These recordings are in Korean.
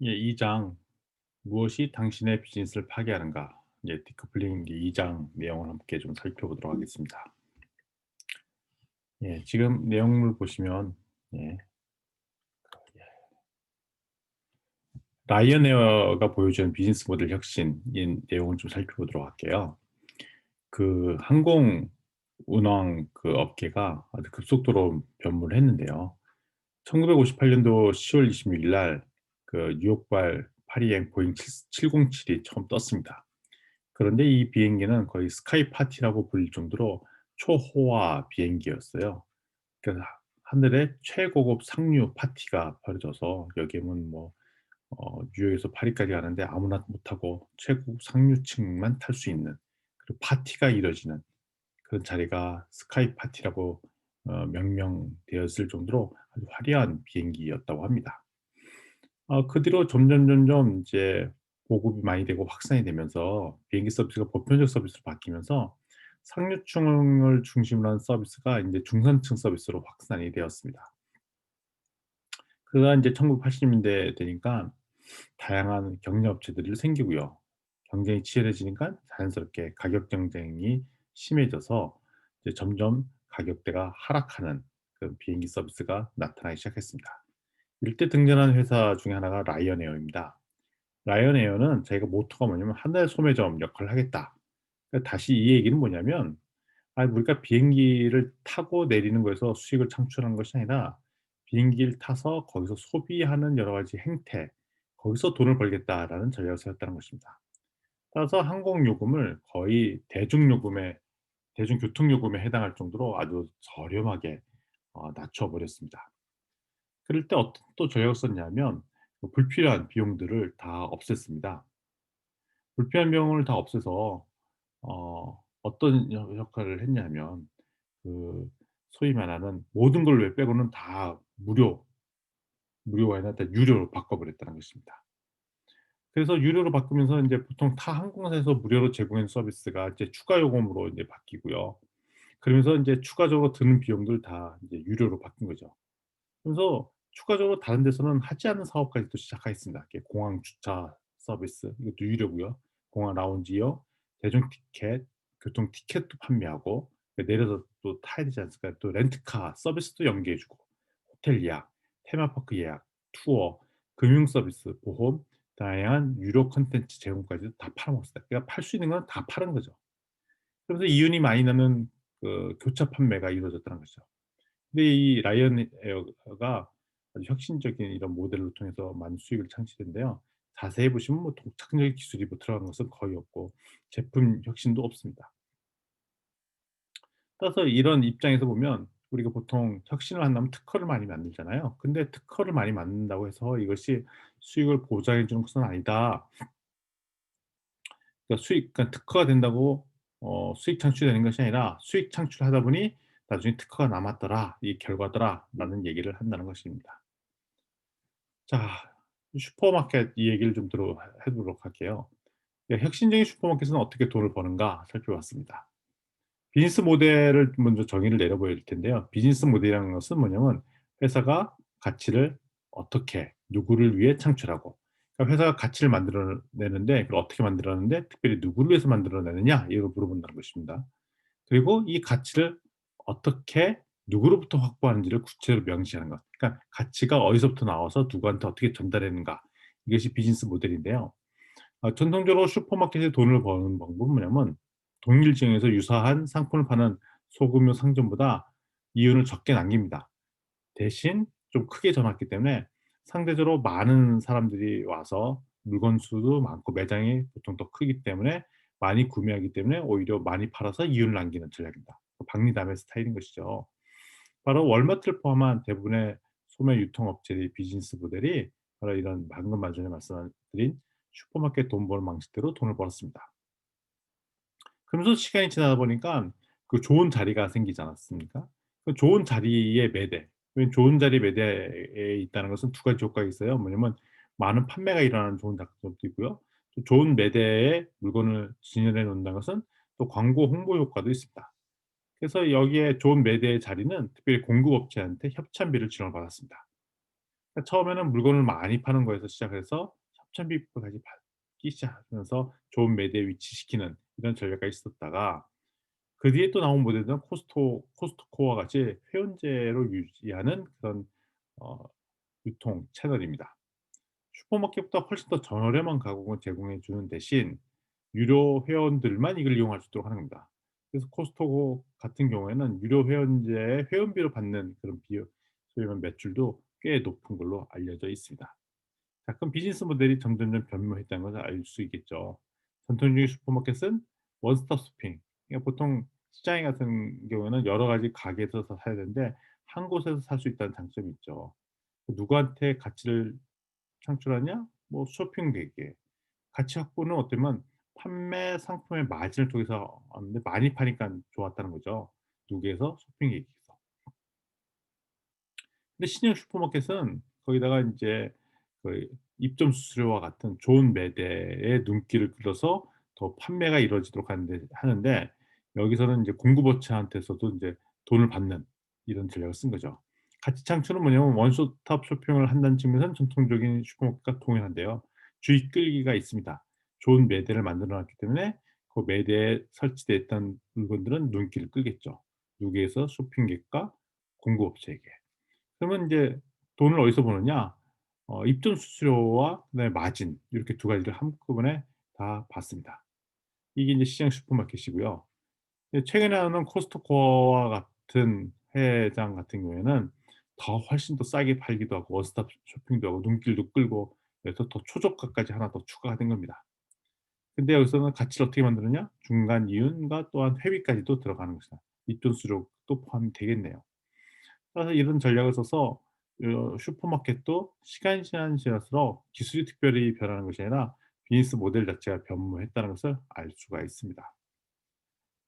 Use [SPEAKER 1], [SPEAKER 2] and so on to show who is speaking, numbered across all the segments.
[SPEAKER 1] 예, 2장 무엇이 당신의 비즈니스를 파괴하는가? 예, 디커플링 2장 내용을 함께 좀 살펴보도록 하겠습니다. 예, 지금 내용을 보시면 예, 라이언에어가 보여주는 비즈니스 모델 혁신인 내용을 좀 살펴보도록 할게요. 그 항공 운항 그 업계가 아주 급속도로 변모를 했는데요. 1958년도 10월 26일 날그 뉴욕발 파리행 보잉 707이 처음 떴습니다. 그런데 이 비행기는 거의 스카이 파티라고 불릴 정도로 초호화 비행기였어요. 그래서 하늘에 최고급 상류 파티가 벌어져서 여기에는 뭐 뉴욕에서 파리까지 가는데 아무나 못 타고 최고급 상류층만 탈 수 있는 그리고 파티가 이뤄지는 그런 자리가 스카이 파티라고 명명되었을 정도로 아주 화려한 비행기였다고 합니다. 그 뒤로 점점 이제 보급이 많이 되고 확산이 되면서 비행기 서비스가 보편적 서비스로 바뀌면서 상류층을 중심으로 한 서비스가 인제 중산층 서비스로 확산이 되었습니다. 그러다 인제 1980 년대 되니까 다양한 경리 업체들이 생기고요. 경쟁이 치열해지니까 자연스럽게 가격 경쟁이 심해져서 이제 점점 가격대가 하락하는 그런 비행기 서비스가 나타나기 시작했습니다. 이때 등장한 회사 중에 하나가 라이언에어입니다. 라이언에어는 자기가 모토가 뭐냐면 '하나의 소매점 역할을 하겠다.' 그러니까 다시 이 얘기는 뭐냐면 우리가 비행기를 타고 내리는 거에서 수익을 창출하는 것이 아니라 비행기를 타서 거기서 소비하는 여러 가지 행태, 거기서 돈을 벌겠다라는 전략을 세웠다는 것입니다. 따라서 항공 요금을 거의 대중교통 요금에 해당할 정도로 아주 저렴하게 낮춰 버렸습니다. 그럴 때 어떤 또 전략을 썼냐면 그 불필요한 비용들을 다 없앴습니다. 불필요한 비용을 다 없애서 어떤 역할을 했냐면 그 소위 말하는 모든 걸 왜 빼고는 다 무료가 아니라 다 유료로 바꿔 버렸다는 것입니다. 그래서 유료로 바꾸면서 인제 보통 타 항공사에서 무료로 제공하는 서비스가 이제 추가 요금으로 인제 바뀌고요. 그러면서 인제 추가적으로 드는 비용들 다 이제 유료로 바뀐 거죠. 그래서 추가적으로 다른 데서는 하지 않은 사업까지 또 시작하였습니다. 이렇게 공항 주차 서비스 이것도 유료고요. 공항 라운지요. 대중 티켓, 교통 티켓도 판매하고 내려서 또 타야 되지 않습니까? 또 렌트카 서비스도 연계해 주고 호텔 예약, 테마파크 예약, 투어, 금융 서비스, 보험, 다양한 유료 콘텐츠 제공까지도 다 팔아먹었어요. 그러니까 팔 수 있는 건 다 파는 거죠. 그래서 이윤이 많이 나는 그 교차 판매가 이루어졌다는 것이죠. 근데 이 라이언 에어가 아주 혁신적인 이런 모델을 통해서 많은 수익을 창출했는데요. 자세히 보시면 뭐 독창적인 기술이 뭐 들어간 것은 거의 없고 제품 혁신도 없습니다. 따라서 이런 입장에서 보면 우리가 보통 혁신을 한다면 특허를 많이 만들잖아요. 근데 특허를 많이 만든다고 해서 이것이 수익을 보장해 주는 것은 아니다. 그러니까 특허가 된다고 수익 창출이 되는 것이 아니라 "수익 창출하다 보니 나중에 특허가 남았더라. 이게 결과더라."라는 얘기를 한다는 것입니다. 자, 슈퍼마켓 이 얘기를 좀 해 보도록 할게요. 혁신적인 슈퍼마켓은 어떻게 돈을 버는가 살펴봤습니다. 비즈니스 모델을 먼저 정의를 내려 보일 텐데요. 비즈니스 모델이라는 것은 뭐냐면 회사가 가치를 어떻게 누구를 위해 창출하고 그러니까 회사가 가치를 만들어 내는데 그걸 어떻게 만들었는데 특별히 누구를 위해서 만들어 내느냐 이걸 물어본다는 것입니다. 그리고 이 가치를 어떻게 누구로부터 확보하는지를 구체적으로 명시하는 것. 그러니까 가치가 어디서부터 나와서 누구한테 어떻게 전달되는가. 이것이 비즈니스 모델인데요. 전통적으로 슈퍼마켓에 돈을 버는 방법은 뭐냐면 동일 지역에서 유사한 상품을 파는 소규모 상점보다 이윤을 적게 남깁니다. 대신 좀 크게 잡았기 때문에 상대적으로 많은 사람들이 와서 물건 수도 많고 매장이 보통 더 크기 때문에 많이 구매하기 때문에 오히려 많이 팔아서 이윤을 남기는 전략입니다. 박리담의 스타일인 것이죠. 바로 월마트를 포함한 대부분의 소매 유통업체의 비즈니스 모델이 바로 이런 방금 전에 말씀드린 슈퍼마켓 돈 버는 방식대로 돈을 벌었습니다. 그러면서 시간이 지나다 보니까 그 좋은 자리가 생기지 않았습니까? 그 좋은 자리에 매대. 좋은 자리 매대에 있다는 것은 두 가지 효과가 있어요. 뭐냐면 많은 판매가 일어나는 좋은 작용도 있고요. 또 좋은 매대에 물건을 진열해 놓는다는 것은 또 광고 홍보 효과도 있습니다. 그래서 여기에 좋은 매대의 자리는 특별히 공급업체한테 협찬비를 지원을 받았습니다. 그러니까 처음에는 물건을 많이 파는 거에서 시작해서 협찬비까지 받기 시작하면서 좋은 매대에 위치시키는 이런 전략가 있었다가, 그 뒤에 또 나온 모델들은 코스트코와 같이 회원제로 유지하는 그런 어 유통 채널입니다. 슈퍼마켓보다 훨씬 더 저렴한 가격을 제공해 주는 대신 유료 회원들만 이걸 이용할 수 있도록 하는 겁니다. 그래서 코스트코 같은 경우에는 유료 회원제의 회원비로 받는 그런 비용, 소위 말하면 매출도 꽤 높은 걸로 알려져 있습니다. 자, 그럼 비즈니스 모델이 점점점 변모했다는 것을 알 수 있겠죠. 전통적인 슈퍼마켓은 원스톱 쇼핑. 그러니까 보통 시장 같은 경우에는 여러 가지 가게에서 사야 되는데 한 곳에서 살 수 있다는 장점이 있죠. 누구한테 가치를 창출하냐? 뭐 쇼핑 대기에. 가치 확보는 어쩌면 판매 상품의 마진을 통해서 하는데 많이 파니까 좋았다는 거죠. 누구에서? 쇼핑 대기에서. 근데 신형 슈퍼마켓은 거기다가 인제 그 입점 수수료와 같은 좋은 매대의 눈길을 끌어서 더 판매가 이루어지도록 하는데 여기서는 인제 공급업체한테서도 인제 돈을 받는 이런 전략을 쓴 거죠. 가치 창출은 뭐냐면 원스톱 쇼핑을 한다는 측면에서는 전통적인 슈퍼마켓과 동일한데요. 주의 끌기가 있습니다. 좋은 매대를 만들어 놨기 때문에 그 매대에 설치돼 있던 물건들은 눈길을 끌겠죠. 누구에서? 쇼핑객과 공급업체에게. 그러면 인제 돈을 어디서 버느냐? 입점 수수료와 그다음에 마진, 이렇게 두 가지를 한꺼번에 다 받습니다. 이게 인제 시장 슈퍼마켓이고요. 근데 최근에 나오는 코스트코와 같은 회장 같은 경우에는 더 훨씬 더 싸게 팔기도 하고 원스톱 쇼핑도 하고 눈길도 끌고, 그래서 더 초저가까지 하나 더 추가가 된 겁니다. 근데 여기서는 가치를 어떻게 만드느냐? 중간 이윤과 또한 회비까지도 들어가는 것이다. 입점 수수료도 포함이 되겠네요. 따라서 이런 전략을 써서 슈퍼마켓도 시간이 지날수록 기술이 특별히 변하는 것이 아니라 비즈니스 모델 자체가 변모했다는 것을 알 수가 있습니다.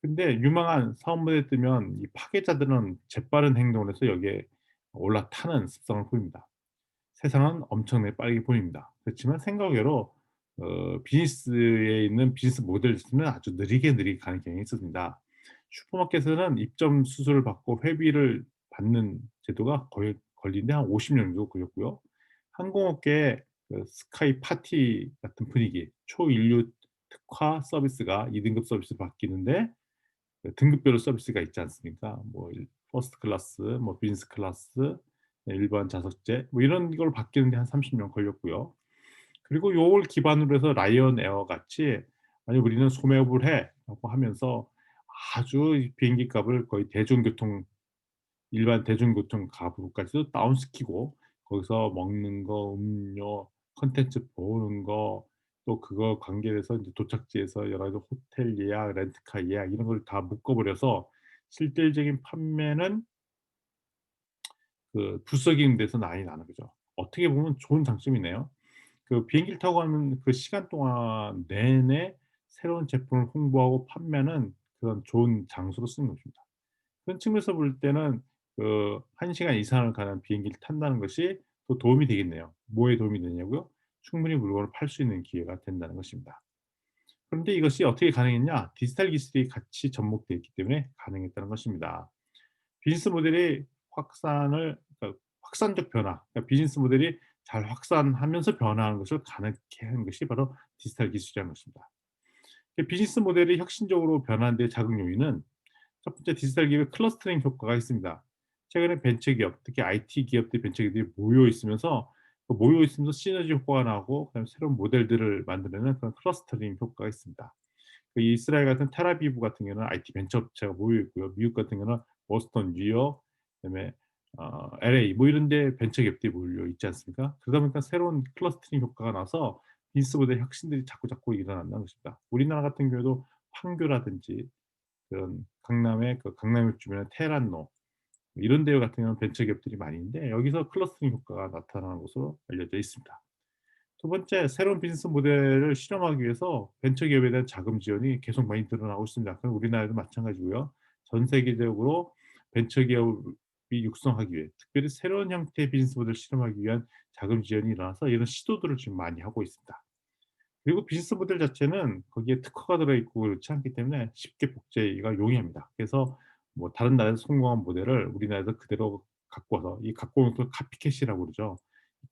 [SPEAKER 1] 근데 유망한 사업 모델이 뜨면 이 파괴자들은 재빠른 행동을 해서 여기에 올라타는 습성을 보입니다. 세상은 엄청나게 빠르게 보입니다. 그렇지만 생각 외로 비즈니스에 있는 비즈니스 모델 자체는 아주 느리게 가는 경향이 있습니다. 슈퍼마켓에서는 입점 수수료를 받고 회비를 받는 제도가 거의 걸린 데 한 50년 정도 걸렸고요. 항공업계의 그 스카이 파티 같은 분위기, 초인류 특화 서비스가 2 등급 서비스로 바뀌는데 그 등급별로 서비스가 있지 않습니까? 뭐 퍼스트 클래스, 뭐 비즈니스 클래스, 일반 좌석제, 뭐 이런 걸 바뀌는데 한 30년 걸렸고요. 그리고 요걸 기반으로 해서 라이언 에어 같이 "아니 우리는 소매업을 해."라고 하면서 아주 이 비행기 값을 거의 일반 대중교통 값으로까지도 다운시키고, 거기서 먹는 거, 음료, 콘텐츠 보는 거, 또 그거 관계돼서 인제 도착지에서 여러 가지 호텔 예약, 렌트카 예약 이런 걸 다 묶어 버려서 실질적인 판매는 그 부석이는 데서 많이 나는 거죠. 어떻게 보면 좋은 장점이네요. 그 비행기를 타고 가는 그 시간 동안 내내 새로운 제품을 홍보하고 판매하는 그런 좋은 장소로 쓰는 것입니다. 그런 측면에서 볼 때는 그 1 시간 이상을 가는 비행기를 탄다는 것이 또 도움이 되겠네요. 뭐에 도움이 되냐고요? 충분히 물건을 팔 수 있는 기회가 된다는 것입니다. 그런데 이것이 어떻게 가능했냐? 디지털 기술이 같이 접목되어 있기 때문에 가능했다는 것입니다. 비즈니스 모델이 확산적 변화, 그러니까 비즈니스 모델이 잘 확산하면서 변화하는 것을 가능케 하는 것이 바로 디지털 기술이라는 것입니다. 비즈니스 모델이 혁신적으로 변하는 데 작은 요인은 첫 번째, 디지털 기업의 클러스터링 효과가 있습니다. 최근에 벤처기업, 특히 IT 기업들 벤처기업들이 모여 있으면서 시너지 효과가 나고 그다음에 새로운 모델들을 만들어내는 그런 클러스터링 효과가 있습니다. 그 이스라엘 같은 텔아비브 같은 경우는 IT 벤처 업체가 모여 있고요. 미국 같은 경우는 보스턴, 뉴욕, 그다음에 LA 뭐 이런 데 벤처 기업들이 몰려 있지 않습니까? 그러다 보니까 새로운 클러스터링 효과가 나서 비즈니스 모델 혁신들이 자꾸자꾸 일어난다는 것입니다. 우리나라 같은 경우에도 판교라든지 그런 강남의 그 강남역 주변의 테란노 이런 데 같은 경우는 벤처 기업들이 많이 있는데 여기서 클러스터링 효과가 나타나는 것으로 알려져 있습니다. 두 번째, 새로운 비즈니스 모델을 실험하기 위해서 벤처 기업에 대한 자금 지원이 계속 많이 늘어나고 있습니다. 그럼 우리나라도 마찬가지고요. 전 세계적으로 벤처 기업이 육성하기 위해 특별히 새로운 형태의 비즈니스 모델을 실험하기 위한 자금 지원이 일어나서 이런 시도들을 지금 많이 하고 있습니다. 그리고 비즈니스 모델 자체는 거기에 특허가 들어 있고 그렇지 않기 때문에 쉽게 복제가 용이합니다. 그래서 뭐 다른 나라에서 성공한 모델을 우리나라에서 그대로 갖고 와서 이 갖고 오는 걸 카피캣이라고 그러죠.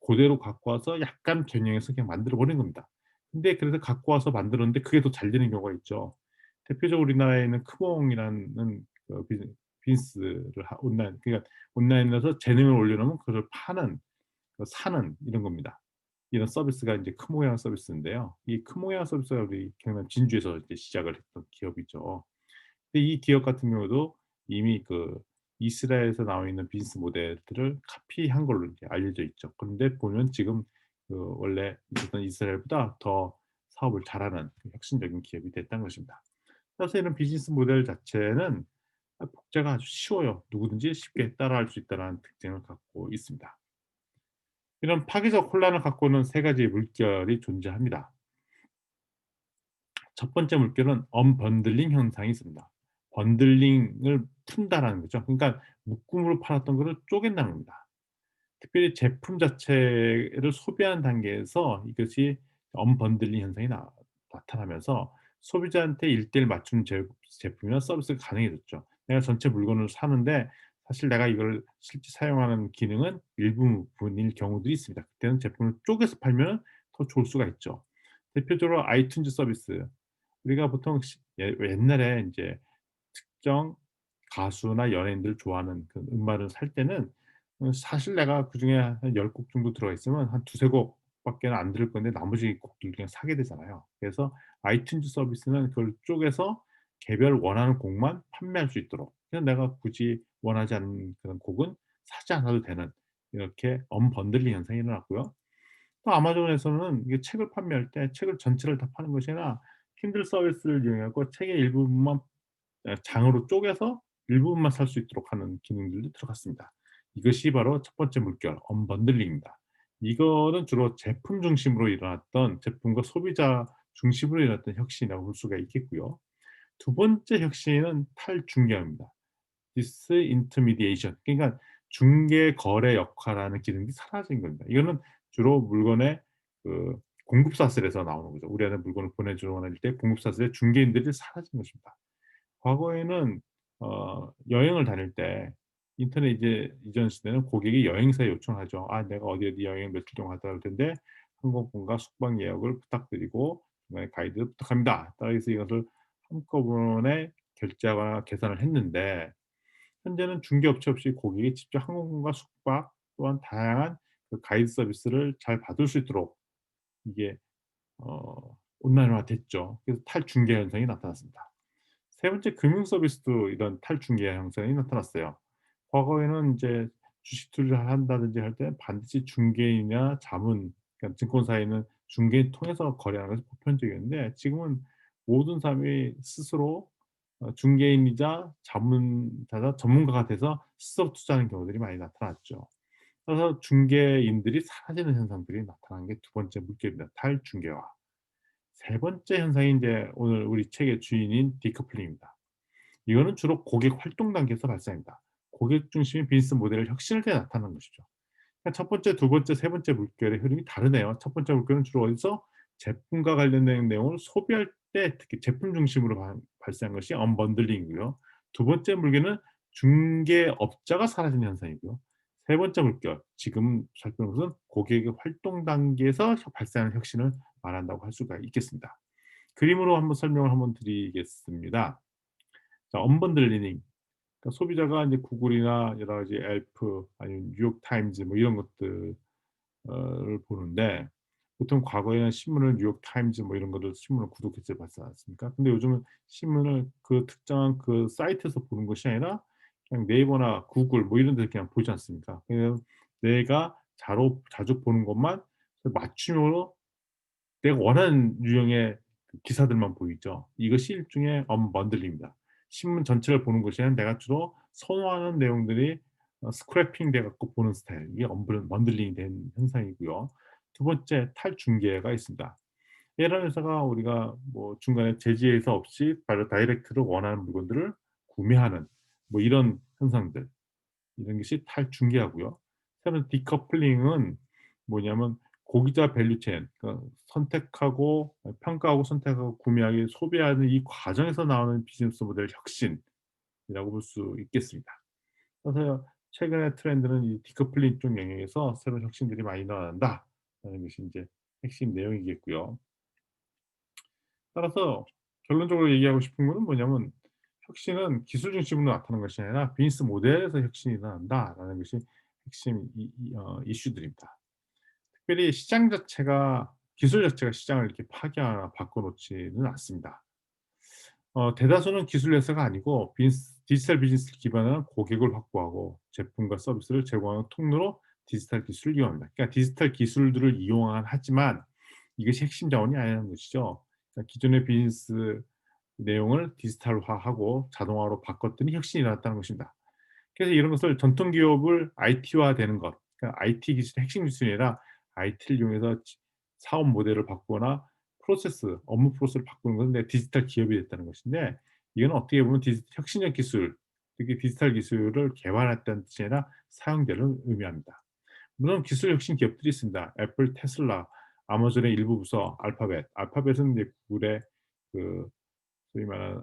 [SPEAKER 1] 고대로 갖고 와서 약간 변형해서 그냥 만들어 버린 겁니다. 근데 그래서 갖고 와서 만들었는데 그게 더 잘 되는 경우가 있죠. 대표적으로 우리나라에 있는 크몽이라는 그 비즈니스를 온라인, 그러니까 온라인에서 재능을 올려놓으면 그걸 파는, 사는 이런 겁니다. 이런 서비스가 인제 크몽이라는 서비스인데요. 이 크몽이라는 서비스가 우리 경남 진주에서 이제 시작을 했던 기업이죠. 근데 이 기업 같은 경우도 이미 이스라엘에서 나와 있는 비즈니스 모델들을 카피한 걸로 이제 알려져 있죠. 그런데 보면 지금 원래 있었던 이스라엘보다 더 사업을 잘하는 혁신적인 기업이 됐다는 것입니다. 따라서 이런 비즈니스 모델 자체는 복제가 아주 쉬워요. 누구든지 쉽게 따라할 수 있다는 특징을 갖고 있습니다. 이런 파괴적 혼란을 갖고 오는 세 가지의 물결이 존재합니다. 첫 번째 물결은 언번들링 현상이 있습니다. 번들링을 푼다라는 거죠. 그러니까 묶음으로 팔았던 거를 쪼갠다는 겁니다. 특별히 제품 자체를 소비하는 단계에서 이것이 언번들링 현상이 나타나면서 소비자한테 1:1 맞춤 제품이나 서비스가 가능해졌죠. 내가 전체 물건을 사는데 사실 내가 이걸 실제 사용하는 기능은 일부분일 경우들이 있습니다. 그때는 제품을 쪼개서 팔면은 더 좋을 수가 있죠. 대표적으로 아이튠즈 서비스. 우리가 보통 옛날에 인제 특정 가수나 연예인들 좋아하는 그 음반을 살 때는 사실 내가 그중에 한 10곡 정도 들어가 있으면 한 2-3 곡밖에는 안 들을 건데 나머지 곡들 그냥 사게 되잖아요. 그래서 아이튠즈 서비스는 그걸 쪼개서 개별 원하는 곡만 판매할 수 있도록, 그냥 내가 굳이 원하지 않는 그런 곡은 사지 않아도 되는, 이렇게 언번들링 현상이 일어났고요. 또 아마존에서는 이게 책을 판매할 때 책을 전체를 다 파는 것이 아니라 킨들 서비스를 이용하고 책의 일부분만 장으로 쪼개서 일부분만 살 수 있도록 하는 기능들도 들어갔습니다. 이것이 바로 첫 번째 물결 언번들링입니다. 이거는 주로 제품 중심으로 일어났던, 제품과 소비자 중심으로 일어났던 혁신이라고 볼 수가 있겠고요. 두 번째 혁신은 탈중개입니다. 디스인터미디에이션, 그러니까 중개 거래 역할하는 기능이 사라진 겁니다. 이거는 주로 물건의 공급사슬에서 나오는 거죠. 우리한테 물건을 보내주거나 할 때 공급사슬의 중개인들이 사라진 것입니다. 과거에는 여행을 다닐 때 인터넷 이제 이전 시대는 고객이 여행사에 요청하죠. "아 내가 어디 어디 여행을 며칠 동안 갔다 올 텐데 항공권과 숙박 예약을 부탁드리고 중간에 가이드 부탁합니다." 따라서 이것을 한꺼번에 결제하거나 계산을 했는데, 현재는 중개업체 없이 고객이 직접 항공권과 숙박 또한 다양한 가이드 서비스를 잘 받을 수 있도록 이게 온라인화 됐죠. 그래서 탈중개 현상이 나타났습니다. 세 번째, 금융 서비스도 이런 탈중개 현상이 나타났어요. 과거에는 인제 주식 투자를 한다든지 할 때 반드시 중개인이나 자문, 그러니까 증권사에 있는 중개인 통해서 거래하는 것이 보편적이었는데, 지금은 모든 사람이 스스로 중개인이자 자문자자 전문가가 돼서 스스로 투자하는 경우들이 많이 나타났죠. 그래서 중개인들이 사라지는 현상들이 나타난 게 두 번째 물결입니다. 탈중개화. 세 번째 현상이 인제 오늘 우리 책의 주인인 디커플링입니다. 이거는 주로 고객 활동 단계에서 발생합니다. 고객 중심의 비즈니스 모델을 혁신할 때 나타나는 것이죠. 그러니까 첫 번째, 두 번째, 세 번째 물결의 흐름이 다르네요. 첫 번째 물결은 주로 어디서 제품과 관련된 내용을 소비할 때 특히 제품 중심으로 발생한 것이 언번들링이고요. 두 번째 물결은 중개업자가 사라지는 현상이고요. 세 번째 물결, 지금 살펴본 것은 고객의 활동 단계에서 발생하는 혁신을 말한다고 할 수가 있겠습니다. 그림으로 한번 설명을 한번 드리겠습니다. 자, 언번들리닝. 그러니까 소비자가 인제 구글이나 여러 가지 엘프 아니면 뉴욕 타임즈 뭐 이런 것들 를 보는데, 보통 과거에는 신문을 뉴욕 타임즈 뭐 이런 거를 신문을 구독해서 봤지 않습니까? 근데 요즘은 신문을 그 특정한 그 사이트에서 보는 것이 아니라 그냥 네이버나 구글 뭐 이런 데서 그냥 보지 않습니까? 그냥 내가 자주 보는 것만 맞춤형으로 내가 원하는 유형의 기사들만 보이죠. 이것이 일종의 언번들링입니다. 신문 전체를 보는 것이 아니라 내가 주로 선호하는 내용들이 스크래핑 돼 갖고 보는 스타일, 이게 언번들링이 된 현상이고요. 두 번째, 탈중개가 있습니다. 이런 회사가 우리가 뭐 중간에 제지회사 없이 바로 다이렉트로 원하는 물건들을 구매하는 뭐 이런 현상들, 이런 것이 탈중개하고요. 세 번째, 디커플링은 뭐냐면 고기자 밸류체인, 그러니까 선택하고 평가하고 선택하고 구매하기, 소비하는 이 과정에서 나오는 비즈니스 모델 혁신이라고 볼 수 있겠습니다. 그래서 최근의 트렌드는 이 디커플링 쪽 영역에서 새로운 혁신들이 많이 일어난다라는 것이 인제 핵심 내용이겠고요. 따라서 결론적으로 얘기하고 싶은 거는 뭐냐면 혁신은 기술 중심으로 나타나는 것이 아니라 비즈니스 모델에서 혁신이 일어난다라는 것이 핵심 이슈들입니다. 특별히 시장 자체가 기술 자체가 시장을 이렇게 파괴하거나 바꿔 놓지는 않습니다. 대다수는 기술 회사가 아니고 디지털 비즈니스를 기반한 고객을 확보하고 제품과 서비스를 제공하는 통로로 디지털 기술을 이용합니다. 그러니까 디지털 기술들을 하지만 이것이 핵심 자원이 아니라는 것이죠. 그러니까 기존의 비즈니스 내용을 디지털화하고 자동화로 바꿨더니 혁신이 일어났다는 것입니다. 그래서 이런 것을 전통 기업을 IT화되는 것, 그러니까 IT 기술의 핵심 기술이 아니라 IT를 이용해서 사업 모델을 바꾸거나 업무 프로세스를 바꾸는 것은 디지털 기업이 됐다는 것인데, 이건 어떻게 보면 혁신적 기술, 특히 디지털 기술을 개발했다는 뜻이 아니라 사용자를 의미합니다. 물론 기술 혁신 기업들이 있습니다. 애플, 테슬라, 아마존의 일부 부서, 알파벳은 이제 구글의 그 소위 말하는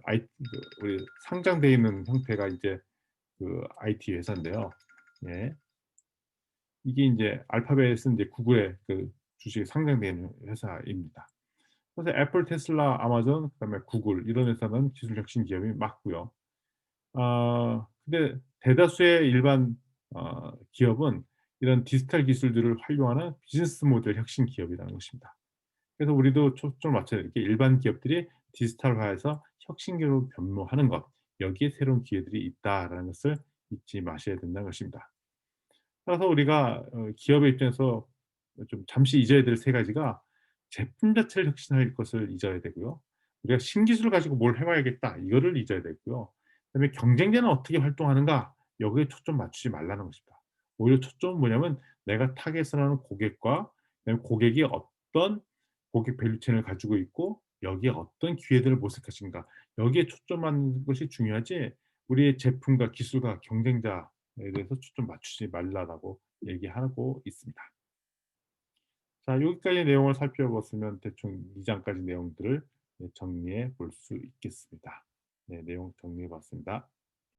[SPEAKER 1] 우리 상장돼 있는 형태가 이제 IT 회사인데요. 예. 이게 인제 알파벳은 이제 구글의 주식이 상장되어 있는 회사입니다. 그래서 애플, 테슬라, 아마존, 그다음에 구글 이런 회사는 기술 혁신 기업이 맞고요. 근데 대다수의 일반 기업은 이런 디지털 기술들을 활용하는 비즈니스 모델 혁신 기업이라는 것입니다. 그래서 우리도 초점을 맞춰야 될 게 일반 기업들이 디지털화해서 혁신기업으로 변모하는 것, 여기에 새로운 기회들이 있다라는 것을 잊지 마셔야 된다는 것입니다. 따라서 우리가 기업의 입장에서 좀 잠시 잊어야 될 세 가지가 제품 자체를 혁신할 것을 잊어야 되고요. 우리가 '신기술을 가지고 뭘 해 봐야겠다.' 이거를 잊어야 되고요. 그다음에 '경쟁자는 어떻게 활동하는가.' 여기에 초점 맞추지 말라는 것입니다. 오히려 초점은 뭐냐면 내가 타겟을 하는 고객과 그다음에 고객이 어떤 고객 밸류체인을 가지고 있고 여기에 어떤 기회들을 모색할 것인가, 여기에 초점하는 것이 중요하지 우리의 제품과 기술과 경쟁자에 대해서 초점 맞추지 말라라고 얘기하고 있습니다. 자, 여기까지 내용을 살펴봤으면 대충 2 장까지 내용들을 정리해 볼 수 있겠습니다. 네, 내용 정리해 봤습니다.